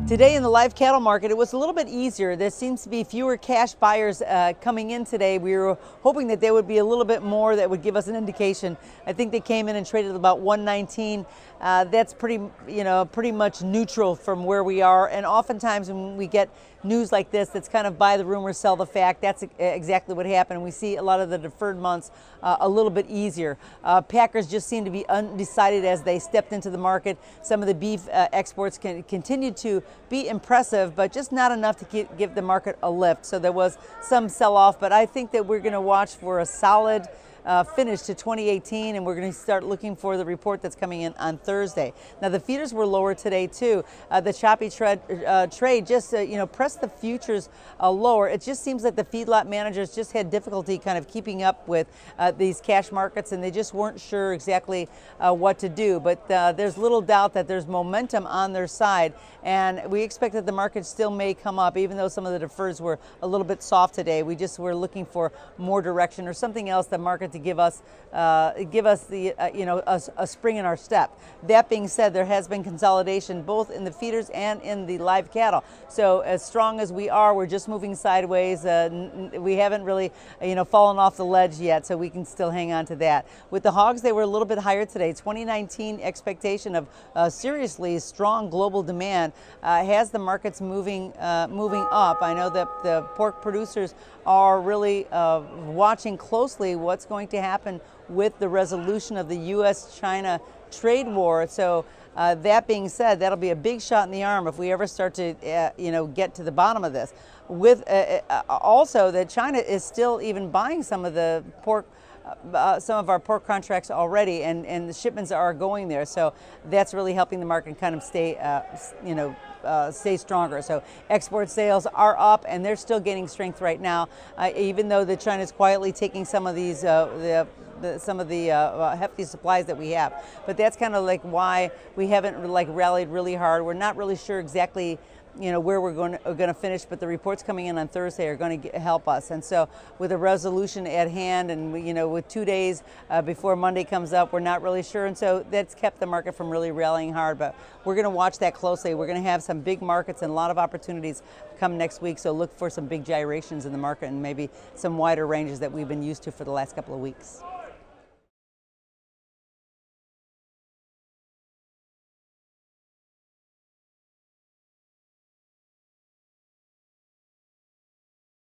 Today in the live cattle market, it was a little bit easier. There seems to be fewer cash buyers coming in today. We were hoping that there would be a little bit more that would give us an indication. I think they came in and traded about 119. That's pretty much neutral from where we are. And oftentimes when we get news like this, that's kind of buy the rumor, sell the fact. That's exactly what happened. We see a lot of the deferred months a little bit easier. Packers just seem to be undecided as they stepped into the market. Some of the beef exports continued to be impressive, but just not enough to give the market a lift. So there was some sell-off, but I think that we're going to watch for a solid finish to 2018, and we're going to start looking for the report that's coming in on Thursday. Now the feeders were lower today too. The choppy trade just pressed the futures lower. It just seems that the feedlot managers just had difficulty kind of keeping up with these cash markets, and they just weren't sure exactly what to do. But there's little doubt that there's momentum on their side, and we expect that the market still may come up, even though some of the defers were a little bit soft today. We're looking for more direction or something else the market to give us the a spring in our step. That being said, there has been consolidation both in the feeders and in the live cattle. So as strong as we are, we're just moving sideways. We haven't really fallen off the ledge yet, so we can still hang on to that. With the hogs, they were a little bit higher today. 2019 expectation of seriously strong global demand has the markets moving up. I know that the pork producers are really watching closely what's going to happen with the resolution of the U.S.-China trade war. So that being said, that'll be a big shot in the arm if we ever start to get to the bottom of this. With also that China is still even buying some of the pork, some of our pork contracts already, and the shipments are going there. So that's really helping the market kind of stay stay stronger. So export sales are up, and they're still gaining strength right now, even though the China's quietly taking some of these some of the hefty supplies that we have. But that's kind of like why we haven't rallied really hard. We're not really sure exactly where we're going to finish, but the reports coming in on Thursday are going to help us. And so with a resolution at hand, and with 2 days before Monday comes up, we're not really sure, and so that's kept the market from really rallying hard. But we're going to watch that closely. We're going to have some big markets and a lot of opportunities come next week, so look for some big gyrations in the market and maybe some wider ranges that we've been used to for the last couple of weeks.